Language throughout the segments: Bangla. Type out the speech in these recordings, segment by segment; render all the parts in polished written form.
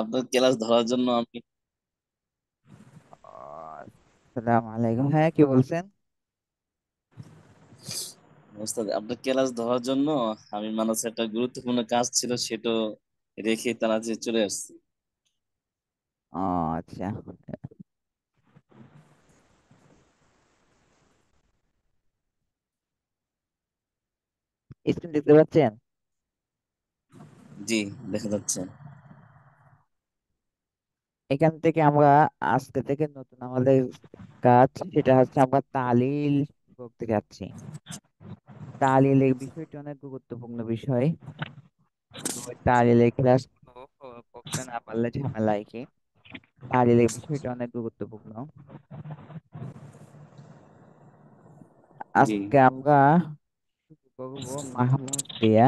আপনার ক্লাস ধরার জন্য আমি আসসালামু আলাইকুম। হ্যাঁ, কি বলছেন? ওস্তাদ আপনার ক্লাস ধরার জন্য আমি মানুষ একটা গুরুত্বপূর্ণ কাজ ছিল সেটা রেখে তারা যে চলে আসছে। ও আচ্ছা। স্ক্রিন দেখতে পাচ্ছেন? জি, দেখা যাচ্ছে। এখান থেকে আমরা আজকে থেকে নতুন আমাদের কাজ, সেটা হচ্ছে আমরা তালিল করতে যাচ্ছি। তালিল এই বিষয়টি অনেক গুরুত্বপূর্ণ বিষয়। তো ওই তালিলের ক্লাস করতে না পারলে ঝামেলা হয় কি। তালিলের বিষয়টা অনেক গুরুত্বপূর্ণ। জি, আজকে আমরা শুরু করবো মাহমুদ দিয়া।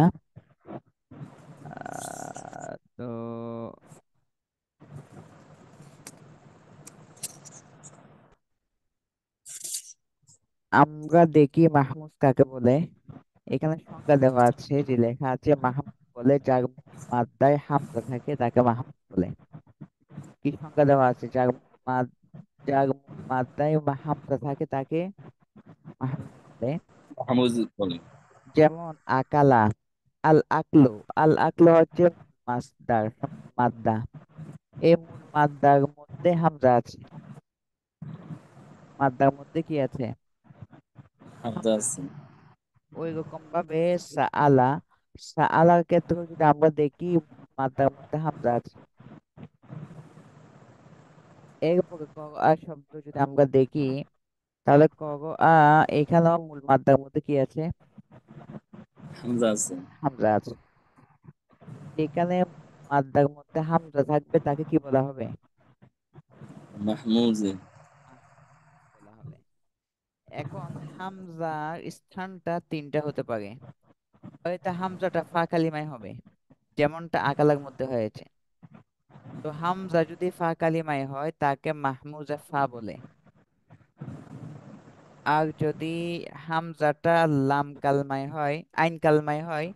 তো আমরা দেখি মাহমুদ কাকে বলে। এখানে সংজ্ঞা দেওয়া আছে, যে লেখা আছে মাহমুদ বলে যার মাদ্দায় হামজা থাকে তাকে মাহমুদ বলে। কি সংজ্ঞা দেওয়া আছে? যার মাদ্দায় হামজা থাকে তাকে মাহমুদ বলে। মাহমুদ বলে। যেমন আকালা, আল আকলো। আল আকলো হচ্ছে মাসদার, মাদ্দা। এই মূল মাদ্দার মধ্যে হামজা আছে। মাদ্দার মধ্যে কি আছে? হামজা হামজা আছে। আছে। ওই রকম ভাবে সাআলা, সাআলার ক্ষেত্রে যদি আমরা দেখি মাদ্দার মধ্যে হামজা আছে। এরপরে শব্দ যদি আমরা দেখি, তাহলে এখানেও মূল মাদ্দার মধ্যে কি আছে? হামজা আছে। হামজা আছে। যেখানে মাদ্দার মধ্যে হামজা থাকবে তাকে কি বলা হবে? মাহমুজ। মাহমুদ বলা হবে। এখন হামজার স্থানটা তিনটা হতে পারে। হয়তো হামজাটা ফা কালিমায় হবে, যেমনটা আকালার মধ্যে হয়েছে। তো হামজা যদি ফা কালিমায় হয় তাকে মাহমুজা ফা বলে। আর যদি হামজাটা লাম কালমায় হয়, আইন কালমায় হয়,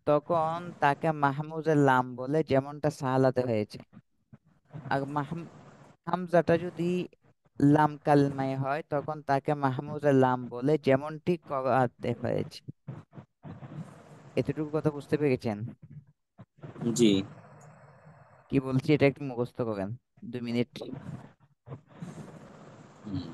তখন তাকে মাহমুজের লাম বলে, যেমনটা সাহালাতে হয়েছে। আর হামজাটা যদি লাম কালমায় হয় তখন তাকে মাহমুজের লাম বলে, যেমনটি করাতে হয়েছে। এতটুকু কথা বুঝতে পেরেছেন? জি। কি বলছি এটা একটু মুখস্থ করেন, 2 মিনিট। হুম,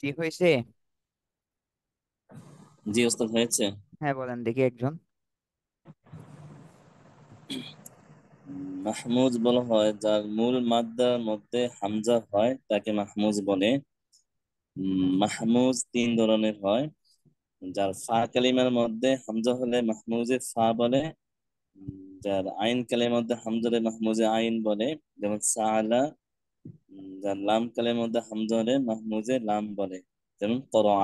ঠিক হয়েছে? জি ওস্তাদ হয়েছে। হ্যাঁ, বলেন দেখি একজন। মাহমুজ বলা হয় যার মূল মাদ্দার মধ্যে হামজা হয় তাকে মাহমুজ বলে। মাহমুজ তিন ধরনের হয়। যার ফা কালিমার মধ্যে হামজা হলে মাহমুজে ফা বলে। যার আইন কালের মধ্যে হামজা মাহমুজে আইন বলে, যেমন সাআলা। যার লাম কালের মধ্যে হামজা হলে মাহমুজে লাম বলে, যেমন করা।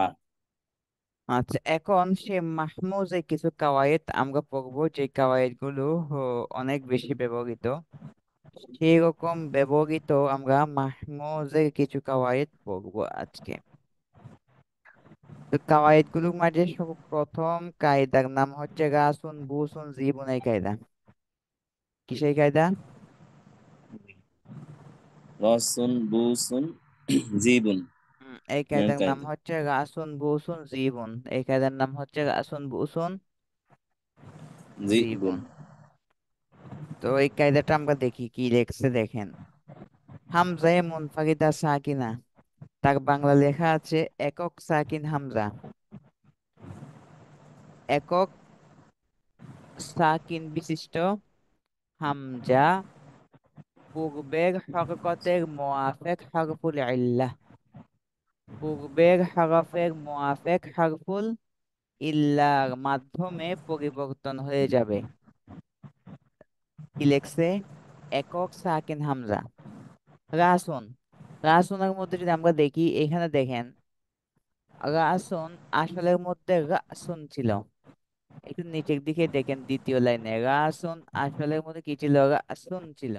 আচ্ছা, এখন সে মাহমুজে কিছু কাওয়ায়েদ আমরা পড়বো, যে কাওয়ায়েদ গুলো অনেক বেশি ব্যবহৃত। সেই রকম ব্যবহৃত আমরা মাহমুজের কিছু কাওয়ায়েদ পড়বো আজকে। তো কাওয়ায়েদ গুলোর মাঝে প্রথম কায়দার নাম হচ্ছে গাসুন বুসুন জিবুন, এই কায়দা। কিসের কায়দা? রসুন বুসুন জীবন। এই এর কায়দার নাম কায়দা। হচ্ছে গাসুন বুসুন জিবুন। এই কায়দার নাম হচ্ছে গাসুন বুসুন জীবন। জিবুন। তো এই কায়দাটা আমরা দেখি কি লেখছে, দেখেন। হামজায়ে মুনফারিদা সাকিনা, তার বাংলা লেখা আছে একক সাকিন হামজা। একক সাকিন বিশিষ্ট হামজা পূর্বের হরকতের মুআফেক হরফুল ইল্লাহ। পূর্বের হরফের মুআফেক হরফুল ইল্লার মাধ্যমে পরিবর্তন হয়ে যাবে। কি লেখছে? একক সাকিন হামজা রাসুন। রাসুনের মধ্যে যদি আমরা দেখি, এখানে দেখেন, রাসুন আসলের মধ্যে রাসুন ছিল। একটু নিচের দিকে দেখেন, দ্বিতীয় লাইনে রাসুন আসলের মধ্যে কি ছিল? রাসুন ছিল।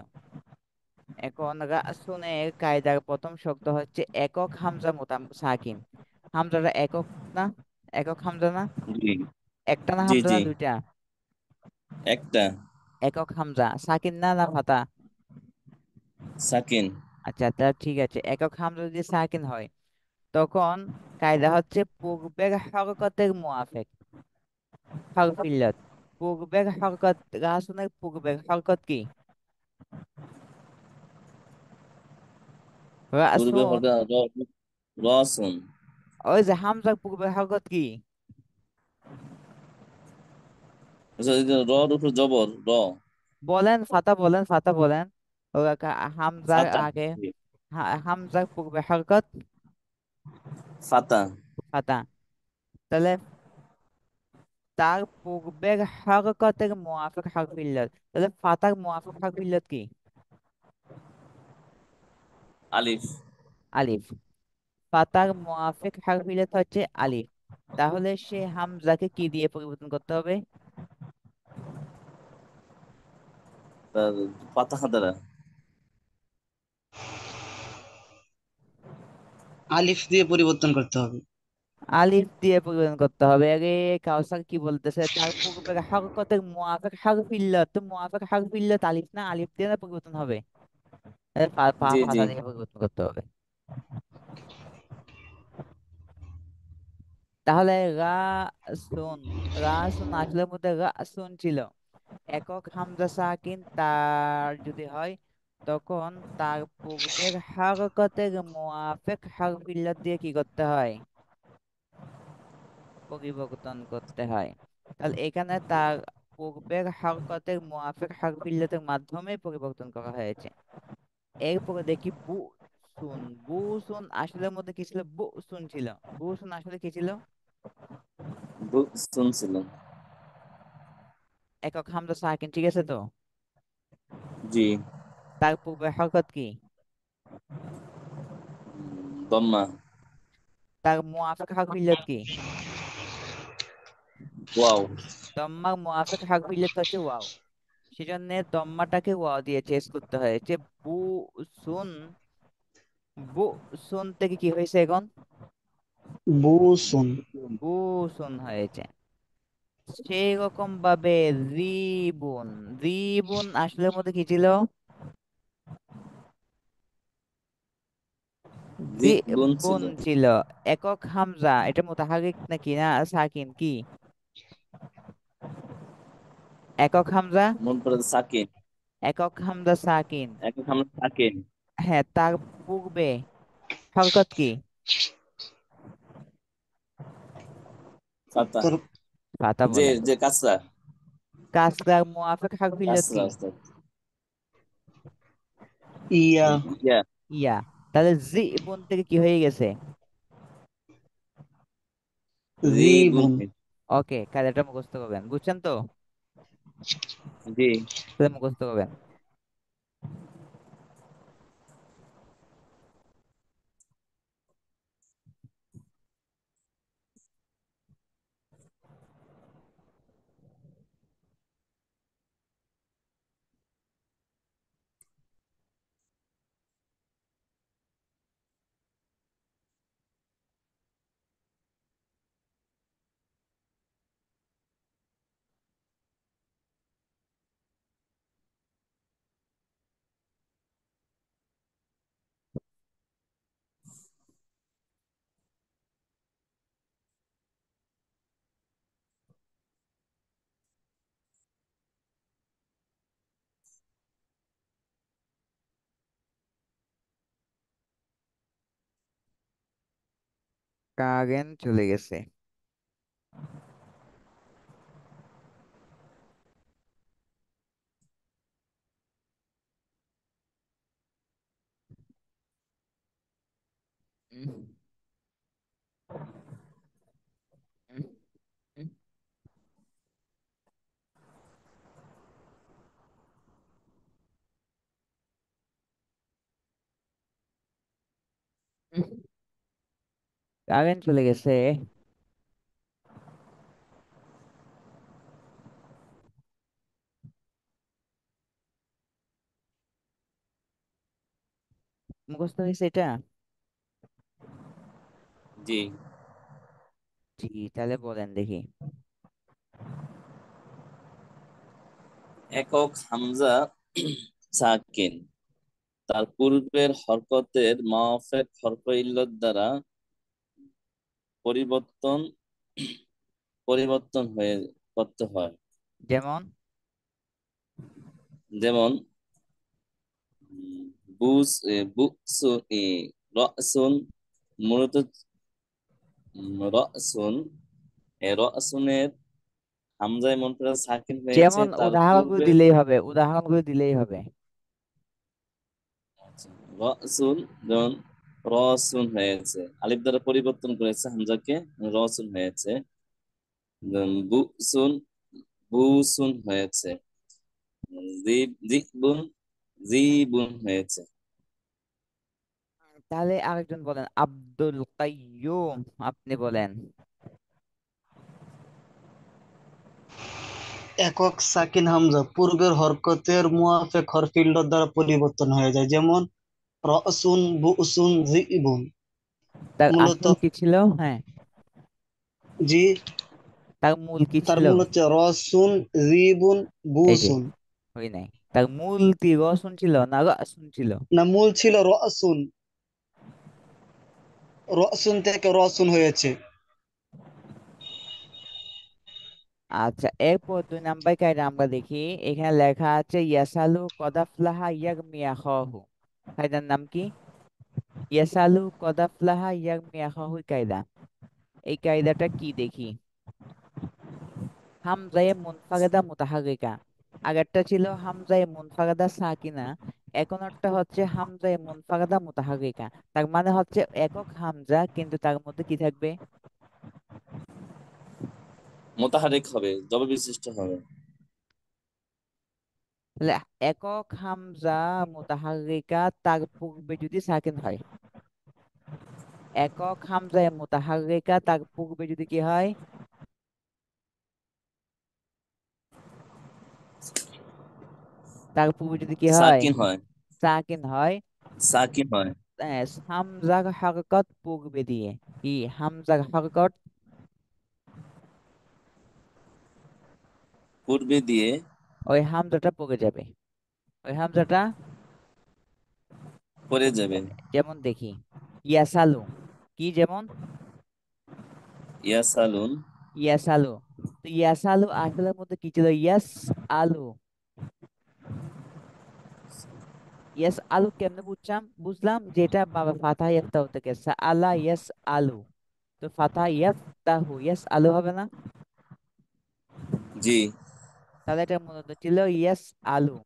এখন রাসুনের কায়দার প্রথম শব্দ হচ্ছে একক হামজা মোতাম সাকিন। হামজাটা একক না? একক হামজা না? জি একটা না জি হামজা জি। না দুইটা? একটা। একক হামজা সাকিন না, না ফাতা? সাকিন। আচ্ছা, তা ঠিক আছে, একক হামজা যদি সাকিন হয় তখন কায়দা হচ্ছে পূর্বের হরকতের মুআফেক হরফিল্লত। পূর্বের হরকত, রাসুনের পূর্বের হরকত কি? পূর্বে রাসুন। হরকা রসুন। ওই যে হামজার পূর্বের হরকত কি? আচ্ছা, এই যে রর উপর জবর র। বলেন ফাতা, বলেন ফাতা বলেন। হামজার ফাতা। আগে জি। হামজার পূর্বে হরকত ফাতা। ফাতা। তাহলে তার পূর্বের হরকতের মুআফিক হরফ ইল্লত, তাহলে ফাতার মুআফিক হরফ ইল্লত কি? আলিফ। আলিফ। ফাতার মুআফিক হরফ ইল্লত হচ্ছে আলিফ। তাহলে সে হামজাকে কি দিয়ে পরিবর্তন করতে হবে? তার পাতা দ্বারা। আলিফ দিয়ে পরিবর্তন করতে হবে। আলিফ দিয়ে পরিবর্তন করতে হবে। আরে কাউসার কি বলতেছে? তার পূর্বের হরকতের মুআফিক হরফ ইল্লত, তো মুআফিক হরফ ইল্লত আলিফ না? আলিফ দিয়ে না পরিবর্তন হবে? জি জি। ফাতা দিয়ে পরিবর্তন করতে হবে। তাহলে রাসুন, রাসুন আসলের মধ্যে রাসুন ছিল। একক হামজা সাকিন তার যদি হয় তখন তার পূর্বের হরকতের মুআফিক হরফ ইল্লাত দিয়ে কি করতে হয়? পরিবর্তন করতে হয়। তাহলে এখানে তার পূর্বের হরকতের মুআফিক হরফ ইল্লাতের মাধ্যমে পরিবর্তন করা হয়েছে। এরপরে দেখি বু সুন। বু সুন আসলের মধ্যে কি ছিল? বু সুন ছিল। বু সুন আসলে কি ছিল? শুনছিলাম। একক হামজা সাকিন, ঠিক আছে তো? জি। তার পূর্বে হরকত কি? দম্মা। তার মুআফিক হরফ ইল্লাত কি? ওয়াও। দম্মার মুআফিক হরফ ইল্লাত হচ্ছে ওয়াও। সেজন্য দম্মাটাকে ওয়াও দিয়ে চেঞ্জ করতে হয়েছে। বু সুন। বু সুন থেকে কি হয়েছে এখন? বুসুন। বু সুন হয়েছে। সেই রকম ভাবে রিবুন। রিবুন আসলের মধ্যে কি ছিল? জিবুন ছিল। রিবুন ছিল। একক হামজা, এটা মুতাহারিক নাকি না সাকিন কি? একক হামজা। মন পড়ে সাকিন। একক হামজা সাকিন। এখন আমরা সাকিন। হ্যাঁ, তার পূর্বে হরকত কি? ফাতা। তোর পাতা যে বলেন। যে কাঁচরা। কাসরার মুআফিক হরফ ইল্লাত কাঁচরা কি? ওস্তাদ। ইয়া। ইয়া। ইয়া। তাহলে জি বোন থেকে কি হয়ে গেছে? রিবুন। রিবুন। ওকে, কায়দাটা মুখস্থ করবেন, বুঝছেন তো? জি। তাহলে মুখস্থ করবেন। কারেন্ট চলে গেছে। উম, উম, উম, উম, কারেন্ট চলে গেছে। মুখস্থ হয়েছে এটা? জি। জি, তাহলে বলেন দেখি। একক হামজা সাকিন তার পূর্বের হরকতের মাওয়াফেক হরফ ইল্লত দ্বারা পরিবর্তন পরিবর্তন হয়ে করতে হয়। যেমন? যেমন বুস বুসুন রসুন, মূলত রসুন, রসুনের হামজায় মুনফারাদ সাকিন হয়েছে যেমন তার উদাহরণগুলো পূর্বে। দিলেই হবে, উদাহরণগুলো দিলেই হবে। আচ্ছা, রসুন যেমন রসুন হয়েছে, আলিফ দ্বারা পরিবর্তন করেছে হামজাকে, রসুন হয়েছে। বুসুন বুসুন হয়েছে। জিবুন জিবুন হয়েছে। তাহলে আরেকজন বলেন, আব্দুল কাইয়ুম, আপনি বলেন। একক সাকিন হামজা পূর্বের হরকতের মুয়াফেক হরফ ইল্লত দ্বারা পরিবর্তন হয়ে যায়, যেমন রসুন বুসুন জিবুন। তার মূলত, আসল কি ছিল? হ্যাঁ, জি, তার মূল কি তার ছিল? মূল হচ্ছে রসুন জিবুন এই যে, বুসুন। হয় নাই। তার মূল কি রসুন ছিল না রসুন ছিল? না, মূল ছিল রসুন, রসুন থেকে রসুন হয়েছে। আচ্ছা, এরপর 2 নাম্বার কায়দা আমরা দেখি। এখানে লেখা আছে ইয়াসালু কদাফলাহা ইয়াগমিয়াখাহু। কায়দার নাম কি? ইয়াসালু কদাফলাহা ইয়াগমিয়াখাহু কায়দা। এই কায়দাটা কি দেখি। হামজায়ে মুনফারিদা মুতাহারিকা। আগেরটা ছিল হামজায়ে মুনফারিদা সাকিনা। এখন একটা হচ্ছে হামজায়ে মুনফারিদা মুতাহারিকা। তার মানে হচ্ছে একক হামজা, কিন্তু তার মধ্যে কি থাকবে? মোতাহারিক হবে, জবর বিশিষ্ট হবে। তাহলে একক হামজা মুতাহারিকা তার পূর্বে যদি সাকিন হয়, একক হামজায়ে মুতাহারিকা তার পূর্বে যদি কি হয়? তার পূর্বে যদি কি হয়? সাকিন হয়। সাকিন হয়। সাকিন হয় হামজার হরকত পূর্বে দিয়ে, কি হামজার হরকত পূর্বে দিয়ে ওই হামজাটা পড়ে যাবে, ওই হামজাটা পড়ে পড়ে যাবে। যাবে। যেমন দেখি, ইয়াসালু, কি যেমন? ইয়াসালুন। ইয়াসালু। তো ইয়াসালু আসলের মধ্যে কি ছিল? ইয়াস আলু। ইয়াস আলু কেমনে বুঝলাম যেটা বাবা ফাতা ইয়াফতাহু থেকে সাআলা ইয়াস আলু। তো ফাতা ইয়াফতাহু ইয়াস আলু হবে না? জি। তাহলে এটা মূলত ছিল ইয়াস আলু।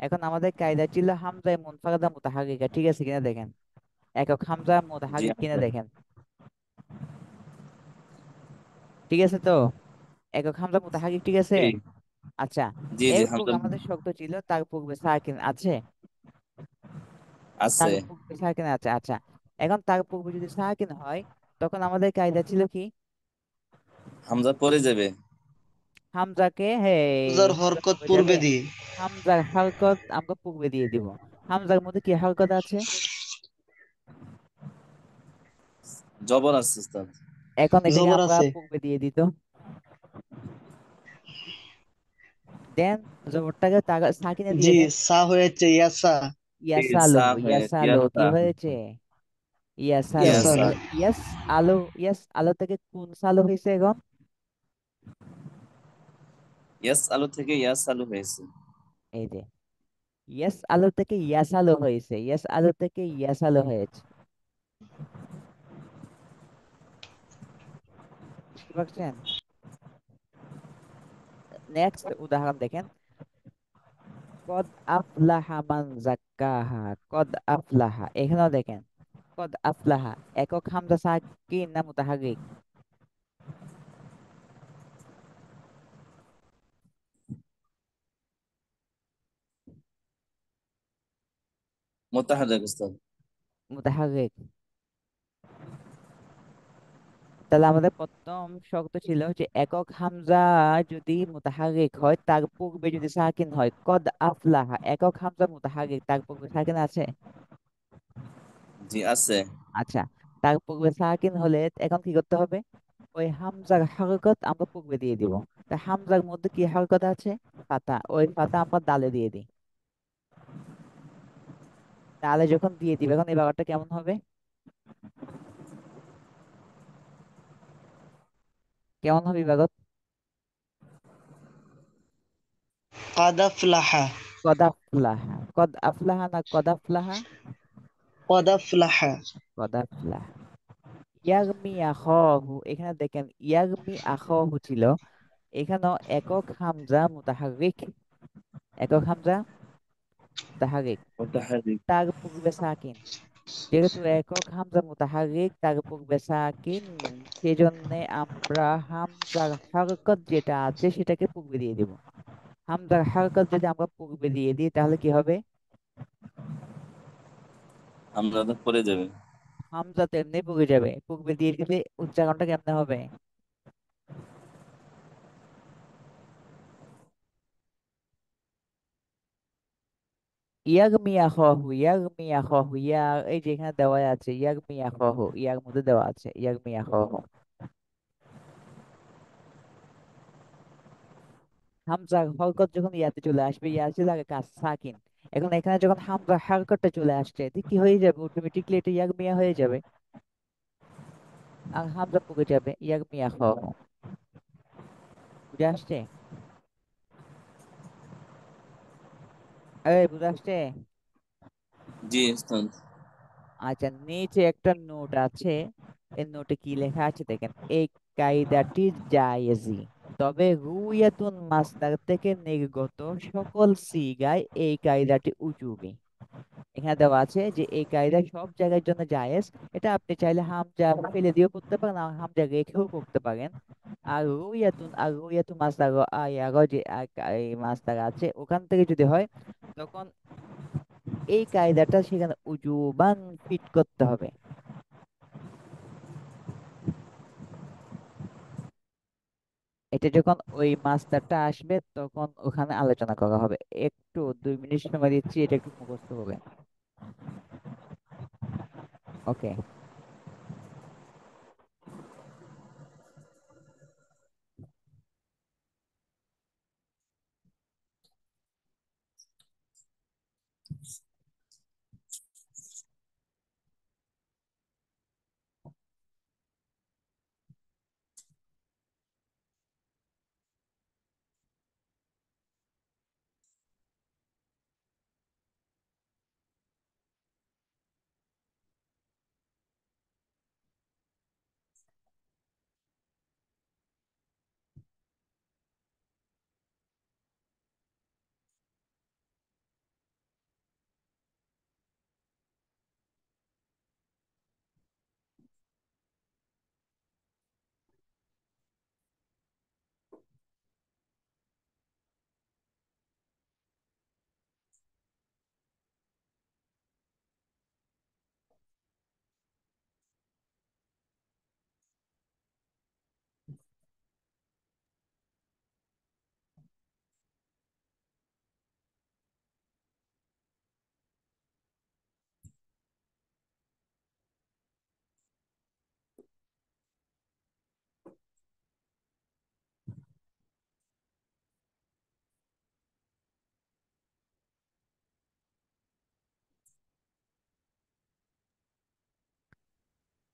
এখন আমাদের কায়দা ছিল হামজায়ে মুনফারিদা মুতাহারিকা, ঠিক আছে কিনা দেখেন। একক হামজা জি মুতাহারিক কিনা দেখেন। ঠিক আছে তো? একক হামজা মুতাহারিক, ঠিক আছে। জি আচ্ছা, জি জি এরপর হামজা আমাদের শব্দ ছিল তার পূর্বে সাকিন আছে, আছে। তার পূর্বে সাকিন আছে। আচ্ছা, এখন তার পূর্বে যদি সাকিন হয়, তখন আমাদের কায়দা ছিল কি? হামজা পড়ে যাবে। হামজাকে, হে, হামজার হামজা হরকত পড়ে যাবে। পূর্বে দিয়ে। হামজার হরকত আমরা পূর্বে দিয়ে দিব। হামজার মধ্যে কি হরকত আছে? জবর আছে উস্তাদ। এখন এটাকে জবর আমরা আছে। পূর্বে দিয়ে দিত। দেন জবরটাকে সাকিনে দিয়ে জি, দেন। সা হয়েছে ইয়াসা। ইয়াসালো, সা হয়ে ইয়াসালো কি ইয়াসা। হয়েছে? ইয়াসালো। ইয়াসালো। ইয়াসা। তাহলে ইয়াস আলো, ইয়াস আলো থেকে কোন সালো হয়েছে এখন? ইয়াস আলু থেকে ইয়াস আলু হয়েছে। এই যে, ইয়াস আলো থেকে ইয়াসালো হয়েছে, ইয়াস আলো থেকে ইয়াসালো হয়েছে। পারছেন? নেক্সট উদাহরণ দেখেন, কদ আফলাহা মান যাক্কাহা। কদ আফলাহা, এখানেও দেখেন কদ আফলাহা একক হামজা সাকিন না মুতাহারিক? মোতাহাররিক উস্তাদ। মুতাহারিক। তাহলে আমাদের প্রথম শর্ত ছিল যে একক হামজা যদি মুতাহারিক হয় তার পূর্বে যদি সাকিন হয়। কদ আফলাহা একক হামজা মুতাহারিক, তার পূর্বে সাকিন আছে? জি আছে। আচ্ছা, তার পূর্বে সাকিন হলে এখন কি করতে হবে? ওই হামজার হরকত আমরা পূর্বে দিয়ে দিব। তা হামজার মধ্যে কি হরকত আছে? ফাতা, ওই ফাতা আমরা দালে দিয়ে দিই। দালে যখন দিয়ে দিবে এখন এই ব্যাপারটা কেমন হবে? কেমন হবে ইবাদত? قد أفلح. কদ আফলাহা, কদ আফলাহা না কদ আফলাহা? قد أفلح. কদ আফলাহা। ইয়াগমি আখাহু, এখানে দেখেন ইয়াগমি আখাহু ছিল, এখানেও একক হামজা মুতাহারিক। একক হামজা মুতাহারিক, মোতাহাররিক। তার পূর্বে সাকিন। যেহেতু একক হামজা মুতাহারিক তার পূর্বে সাকিন, সেজন্য আমরা হামজার হরকত যেটা আছে সেটাকে পূর্বে দিয়ে দিব। হামজার হরকত যদি আমরা পূর্বে দিয়ে দিই তাহলে কি হবে? আমরা তো পড়ে যাবে। হামজা তো এমনি পূর্বে যাবে, পূর্বে দিয়ে দিলে উচ্চারণটা কেমনে হবে? ইয়াগমি আখাহু, ইয়াগমি আখাহু, ইয়া এই যে এখানে দেওয়া আছে ইয়াগমি আখাহু, ইয়ার মধ্যে দেওয়া আছে ইয়াগমি আখাহু। হামজার হরকত যখন ইয়াতে চলে আসবে, ইয়া ছিল আগে কাজ সাকিন, এখন এখানে যখন হামজার হরকতটা চলে আসছে এতে কি হয়ে যাবে? অটোমেটিকলি এটা ইয়াগমিয়া হয়ে যাবে, আর হামজা পড়ে যাবে ইয়াগমিয়া খ। বুঝে আসছে? এই বুঝে আসছে? জি উস্তাদ। আচ্ছা, নিচে একটা নোট আছে, এই নোটে কি লেখা আছে দেখেন, এই কায়দাটি জায়েজি, তবে রুয়াতুন মাসদার থেকে নির্গত সকল সিগায় এই কায়দাটি উজুবি। এখানে দেওয়া আছে যে এই কায়দা সব জায়গার জন্য জায়েজ। এটা আপনি চাইলে হামজা ফেলে দিয়েও করতে পারেন আর হামজা রেখেও করতে পারেন। আর রুয়াতুন, আর রুয়াতুন মাসদার আয়ার যে এই মাসদার আছে ওখান থেকে যদি হয় তখন এই কায়দাটা সেখানে উজুবান ফিট করতে হবে। এটা যখন ওই মাস্টারটা আসবে তখন ওখানে আলোচনা করা হবে। একটু 2 মিনিট সময় দিচ্ছি, এটা একটু মুখস্থ হবে। ওকে।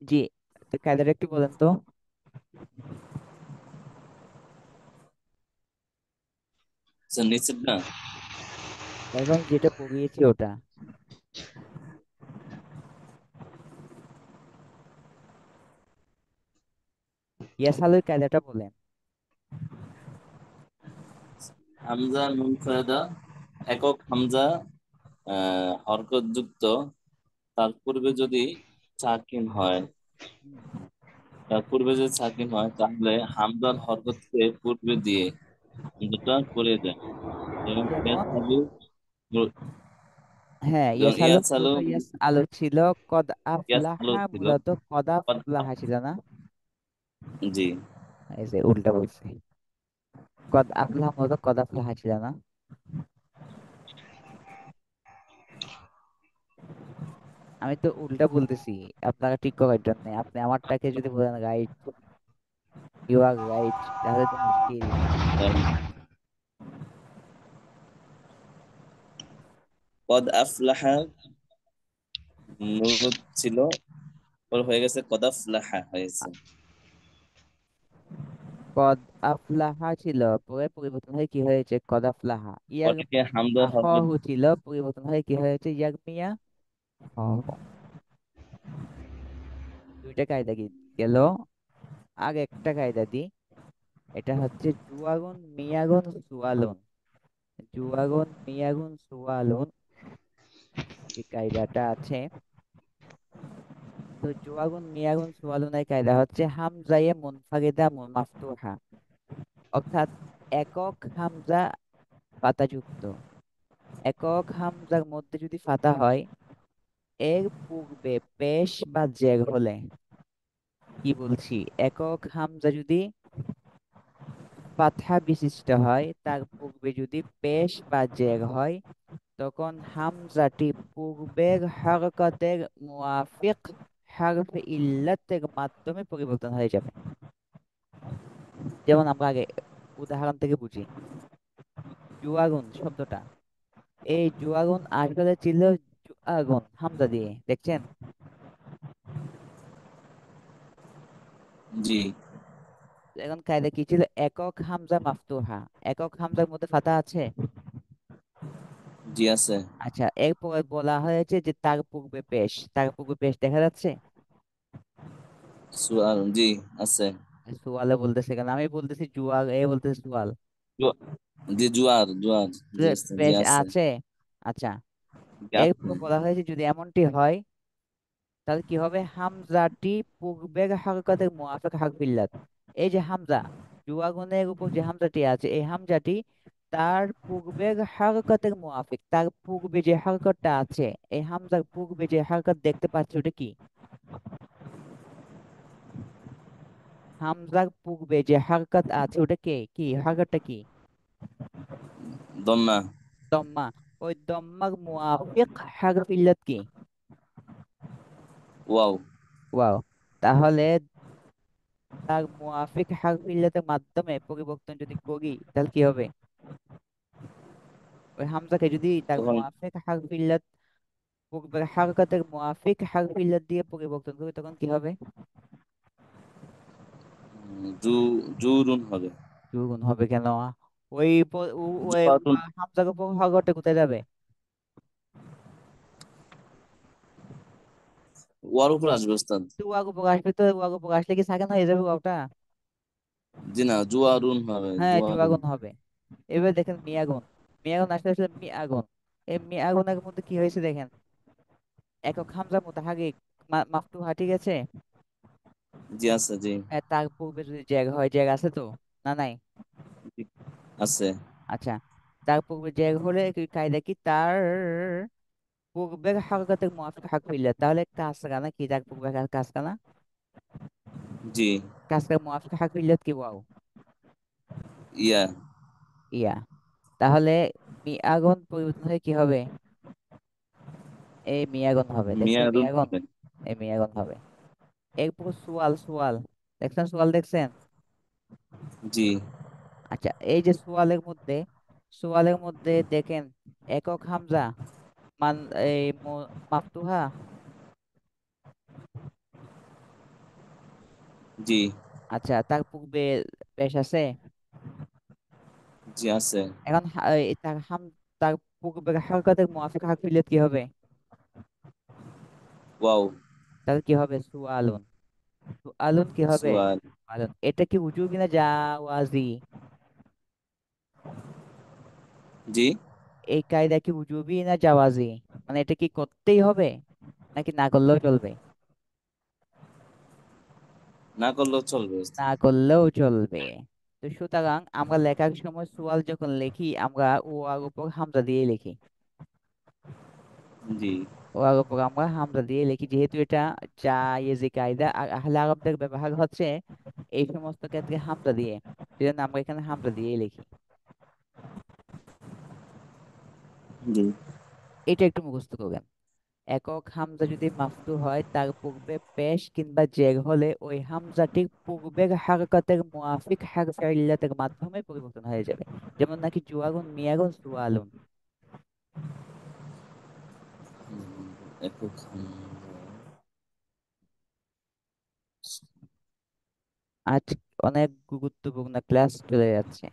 জি, তো কায়দাটা একটু বলেন তো। স্যার নিচের না? এখন যেটা পড়িয়েছি ওটা। ইয়াসালুর কায়দাটা বলেন। হামজা নুন ফায়দা, একক হামজা হরকত যুক্ত, তার পূর্বে যদি সাকিন হয়, হুম, তার পূর্বে যদি সাকিন হয় তাহলে হামজার হরকতকে পূর্বে দিয়ে হামজাটা করে দেয়। যেমন যেমন ইয়াসালু, হ্যাঁ, যেমন ইয়াসালু ইয়াসালু, মূলত ইয়াস আলু ছিল, কদ ইয়াসালু আফলাহা ছিল। মূলত কদ আফলাহা ছিল না? জি। এই যে উল্টা বলছি, কদ আফলাহা মূলত কদ আফলাহা ছিল না? আমি তো উল্টা বলতেছি, আপনারা ঠিক করার জন্য। আপনি আমারটাকে যদি বলেন রাইট, ইউ আর রাইট, তাহলে তো মুশকিল। কদ আফলাহা নুন ছিল, পর হয়ে গেছে কদ আফলাহা হয়েছে। কদ আফলাহা ছিল, পরে পরিবর্তন হয়ে কি হয়েছে? কদ আফলাহা। পরে হামজার হরকত। আখহু ছিল, পরিবর্তন হয়ে কি হয়েছে? ইয়াগমিয়া হু। দুইটা কায়দা কি গেল। আগে একটা কায়দা দি, এটা হচ্ছে জুয়াগুন মিয়াগুন সুয়ালুন। জুয়াগুন মিয়াগুন সুয়ালুন, এই কায়দাটা আছে। তো জুয়াগুন মিয়াগুন সুয়ালুনের কায়দা হচ্ছে হামজায়ে মুনফারিদা মাফতুহা, অর্থাৎ একক হামজা পাতাযুক্ত। একক হামজার মধ্যে যদি ফাতা হয়, এর পূর্বে পেশ বা জের হলে, কি বলছি, একক হামজা যদি ফাতহা বিশিষ্ট হয়, তার পূর্বে যদি পেশ বা জের হয়, তখন হামজাটি পূর্বের হরকতের মুআফিক হরফে ইল্লাতের মাধ্যমে পরিবর্তন হয়ে যাবে। যেমন আমরা আগে উদাহরণ থেকে বুঝি, জুয়াগুন শব্দটা, এই জুয়াগুন আসলে ছিল জুয়াগুন হামজা দিয়ে, দেখছেন? জি। এখন কায়দা কি ছিল? একক হামজা মাফতুহা, একক হামজার মধ্যে ফাতা আছে। জি আছে। আচ্ছা, এরপরে বলা হয়েছে যে তার পূর্বে পেশ, তার পূর্বে পেশ দেখা যাচ্ছে। সুয়াল, জি আছে। সুয়ালে বলতেছে কেন? আমি বলতেছি জুয়াল, এ বলতেছে সুয়াল। জু- জি জুয়ার, জুয়ার। জি আছে, জি পেশ আছে। আছে। আচ্ছা, জি আছে। এরপর বলা হয়েছে যদি এমনটি হয়, তাহলে কি হবে? হামজাটি পূর্বের হরকতের মুআফিক হরফ ইল্লাত। এই যে হামজা, জুয়াগুনের উপর যে হামজাটি আছে, এই হামজাটি তার পূর্বের হরকতের মুআফিক, তার পূর্বে যে হরকতটা আছে, এই হামজার পূর্বে যে হরকত দেখতে পাচ্ছ, ওটা কি? হামজার পূর্বে যে হরকত আছে, ওটা কে, কি হরকতটা কি? দম্মা। দম্মা। ওই দম্মার মুআফিক হরফ ইল্লাত কি? ওয়াও। ওয়াও। তাহলে তার মুআফিক হরফ ইল্লাতের মাধ্যমে পরিবর্তন যদি করি, তাহলে কি হবে? ওই হামজাকে যদি তার তখন মুআফিক হরফ ইল্লাত, পূর্বের হরকতের মুআফিক হরফ ইল্লাত দিয়ে পরিবর্তন করি, তখন কি হবে? জু জুরুন হবে। দ্বিগুণ হবে কেন? ওই ওই জুয়ারুন। হামজার উপর হরকতটা কোথায় যাবে? ওয়ার উপর আসবে ওস্তাদ। তো ওয়াগু উপর আসবে, তো ওয়াগু উপর আসলে কি সাকেন হয়ে যাবে ওটা? জি না, জুয়ারুন হবে, হ্যাঁ, জুয়ারুন। জুয়াগুন হবে। এবার দেখেন মিয়াগুন, মিয়াগুন আসলে আসলে মিয়াগুন। এই মিয়াগুনের মধ্যে কি হয়েছে দেখেন, একক হামজা মুতাহারিক মাফতুহা, ঠিক আছে? জি আছে, জি। তার পূর্বে যদি জ্যাগ হয়, জ্যাগ আছে তো, না নাই? জি, আছে। আচ্ছা, তার পূর্বে জ্যাগ হলে কায়দা কি, তার পূর্বের হরকতের মুআফিক হরফ ইল্লাত, তাহলে কাসরা নাকি তার পূর্বে কাসরা না? জি। কাসরা মুআফিক হরফ ইল্লাত কি? ওয়াও। ইয়া। ইয়া। তাহলে মিয়াগুন পরিবর্তন হয়ে কি হবে? এই মিয়াগুন হবে, দেখছেন মিয়ারুন মিয়াগুন? হবে। এই মিয়াগুন হবে। এরপর সুয়াল, সুয়াল দেখছেন? সুয়াল দেখছেন? জি। আচ্ছা, এই যে সুয়ালের মধ্যে দেখেন, একক হামজা মান, এই মাফতুহা। জি। আচ্ছা, তার পূর্বে পেশ আছে। জি আছে। এখন তার পূর্বে হরকতের মুআফিক হরফ ইল্লাত কি হবে? ওয়াও। তাহলে কি হবে? সুয়ালুন। আলুন কি হবে? সুয়াল। আলুন, এটা কি উজুবি না জাওয়াজি? জি। এই কায়দা কি উজুবি না জাওয়াজি? মানে এটা কি করতেই হবে নাকি না করলেও চলবে? না করলেও চলবে না ওস্তাদ। করলেও চলবে। তো সুতরাং আমরা লেখার সময় সুয়াল যখন লিখি আমরা ও আর উপর হামজা দিয়ে লিখি। জি। ও আর উপর আমরা হামজা দিয়ে লিখি, যেহেতু এটা জায়েজি কায়দা আর আহলে আরবদের ব্যবহার হচ্ছে এই সমস্ত ক্ষেত্রে হামজা দিয়ে, সেজন্য আমরা এখানে হামজা দিয়ে লিখি। জি। এটা একটু মুখস্থ করবেন। একক হামজা যদি মাফতু হয় তার পূর্বে পেশ কিংবা জের হলে ওই হামজাটির পূর্বের হারকাতের মুআফিক হারফে ইল্লাতের মাধ্যমে পরিবর্তন হয়ে যাবে। যেমন নাকি জুয়ারুন, মিয়ারুন, সুয়ালুন। একক আজ অনেক গুরুত্বপূর্ণ ক্লাস চলে যাচ্ছে।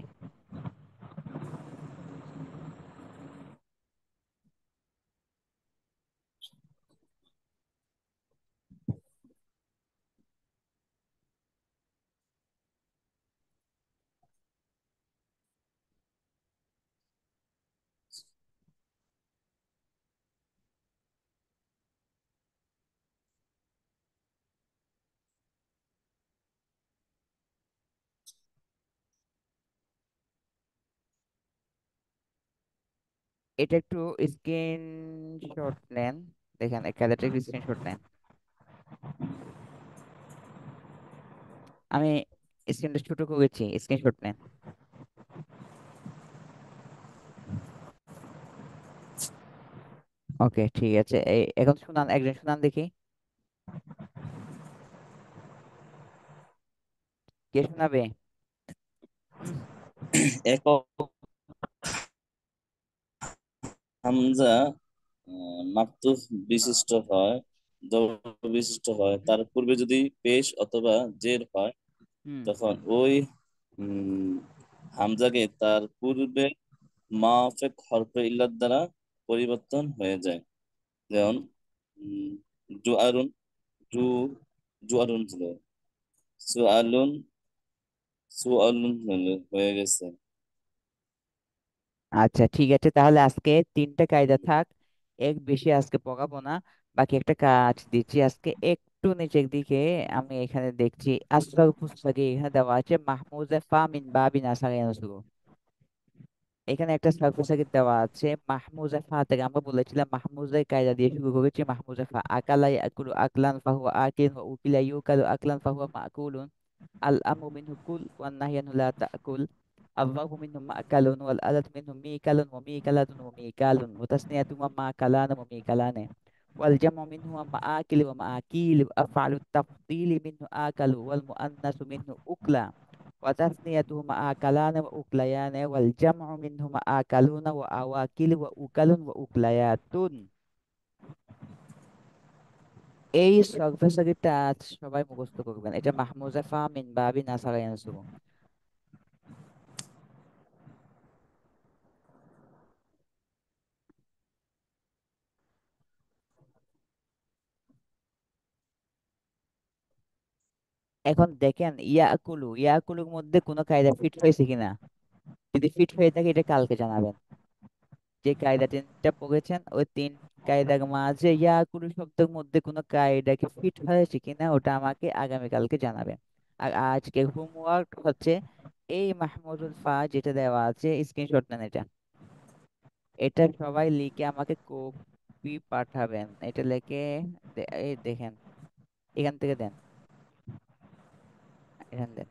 এটা একটু স্ক্রিনশট নেন, দেখেন এই কায়দাটা একটু স্ক্রিনশট নেন। আমি স্ক্রিনটা ছোট করেছি, স্ক্রিনশট নেন। ওকে, ঠিক আছে। এই এখন শুনান, একজন শুনান দেখি। কে শোনাবে? একক হামজা মাকতুফ বিশিষ্ট হয়, জবর বিশিষ্ট হয়, তার পূর্বে যদি পেশ অথবা জের হয়, হুম। তখন ওই উম, হামজাকে তার পূর্বে মাফেক হরফে ইল্লাত দ্বারা পরিবর্তন হয়ে যায়। যেমন উম, জুআরুন, জু জুআরুন ছিল, সুআলুন, সুআলুন হয়ে গেছে। আচ্ছা, ঠিক আছে, তাহলে আজকে তিনটা কায়দা থাক, এক বেশি আজকে পড়াবো না। বাকি একটা কাজ দিচ্ছি আজকে, একটু নিচের দিকে আমি এখানে দেখছি আসফার পুস্তকে এখানে দেওয়া আছে মাহমুজে ফা মিন বাবিন আসার ইয়ানসুরু। এখানে একটা সার্ফেসাকিট দেওয়া আছে মাহমুজা ফা থেকে। আমরা বলেছিলাম মাহমুজের কায়দা দিয়ে শুরু করেছি, মাহমুজা ফা আকালা ইয়াকুলু আকলান ফাহুয়া আকিল ওয়া উকিলা ইউকালু আকলান ফাহুয়া মাকুলুন। আল আমরু মিনহু কুল ওয়ান নাহয়ু আনহু লা তাকুল। الضرب منهم مأكل والآلة منهم ميكل وميكلة وميكال وتثنيتهما ماكلان وميكلان. والجمع منه مآكل ومآكيل. أفعل التفضيل منه آكل والمؤنث منه أكلا. وتثنيتهما آكلان وأكليان والجمع منهما آكلون وأواكل وأكل وأكليات. এই সর্বসারিটা আজ সবাই মুখস্থ করবেন, এটা মাহমুজা ফা মিন বাবি নাসারা ইয়ানসুরু। এখন দেখেন ইয়াকুলু, ইয়াকুলুর মধ্যে কোনো কায়দা ফিট হয়েছে কিনা। যদি ফিট হয়ে থাকে এটা কালকে জানাবেন। যে কায়দা তিনটা পড়েছেন ওই তিন কায়দার মাঝে ইয়াকুলু শব্দের মধ্যে কোনো কায়দা কি ফিট হয়েছে কিনা ওটা আমাকে আগামীকালকে জানাবেন। আর আজকের হোমওয়ার্ক হচ্ছে এই মাহমুদুল ফা যেটা দেওয়া আছে, স্ক্রিনশট নেন এটা। এটা সবাই লিখে আমাকে কপি পাঠাবেন। এটা লিখে এই দেখেন, এখান থেকে দেন, এখান দেন।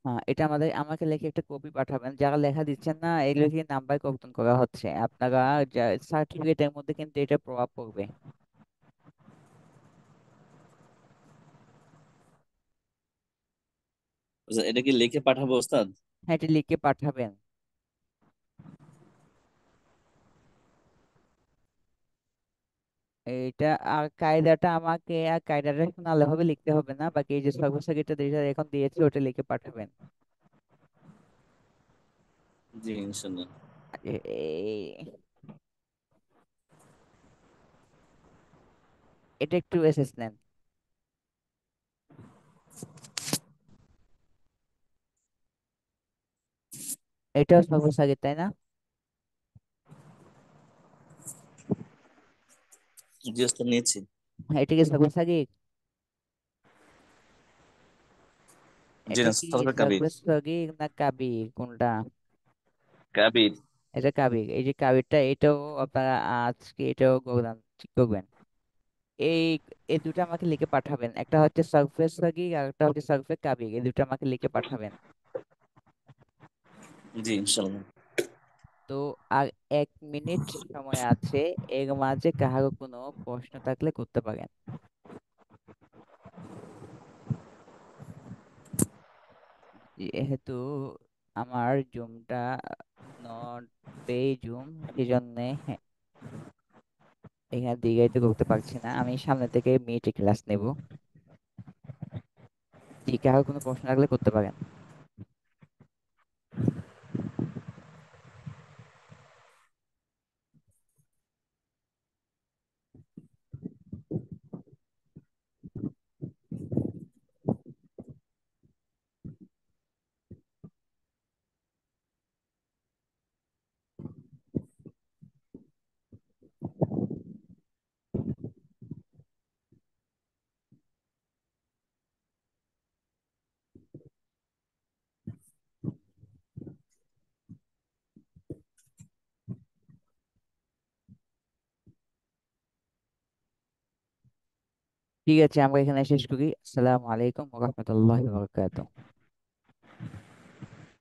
হ্যাঁ, এটা আমাকে লিখে একটা কপি পাঠাবেন। যারা লেখা দিচ্ছেন না এগুলো কি নাম্বার কর্তন করা হচ্ছে আপনারা, সার্টিফিকেটের মধ্যে কিন্তু এটা প্রভাব পড়বে। আচ্ছা, এটা কি লিখে পাঠাবো ওস্তাদ? হ্যাঁ, এটা লিখে পাঠাবেন। এইটা আর কায়দাটা আমাকে, আর কায়দাটা এখন আলাদাভাবে লিখতে হবে না, বাকি এই যে সর্বসারিটা যেটা এখন দিয়েছি ওটা লিখে পাঠাবেন। জি ইনশাল্লাহ। এটা একটু এসেস নেন। এটাও সর্বসাগিক তাই না? জি ওস্তাদ নিয়েছি। হ্যাঁ, এটা কি সর্বসাগিক? জি এটা না, কি সরফে কাবির। সর্বসাগিক না কাবিক কোনটা? কাবির। এটা কাবিক। এই যে কাবিকটা, এটাও আপনারা আজকে এটাও ঠিক করবেন। এই এই দুটো আমাকে লিখে পাঠাবেন, একটা হচ্ছে সারফেস সাগিক আর একটা হচ্ছে সারফেস কাবিক, এই দুটো আমাকে লিখে পাঠাবেন। জি ইনশাল্লাহ। তো আর 1 মিনিট সময় আছে, এর মাঝে কাহারো কোনো প্রশ্ন থাকলে করতে পারেন। যেহেতু আমার জুমটা নট পে জুম, সেজন্য এখানে দীর্ঘায়িত করতে পারছি না, আমি সামনে থেকে মিটে ক্লাস নেব। জি, কারো কোনো প্রশ্ন থাকলে করতে পারেন। ঠিক আছে, আমরা এখানে শেষ করি। আসসালামু আলাইকুম ওয়া রাহমাতুল্লাহি ওয়া বারাকাতুহু।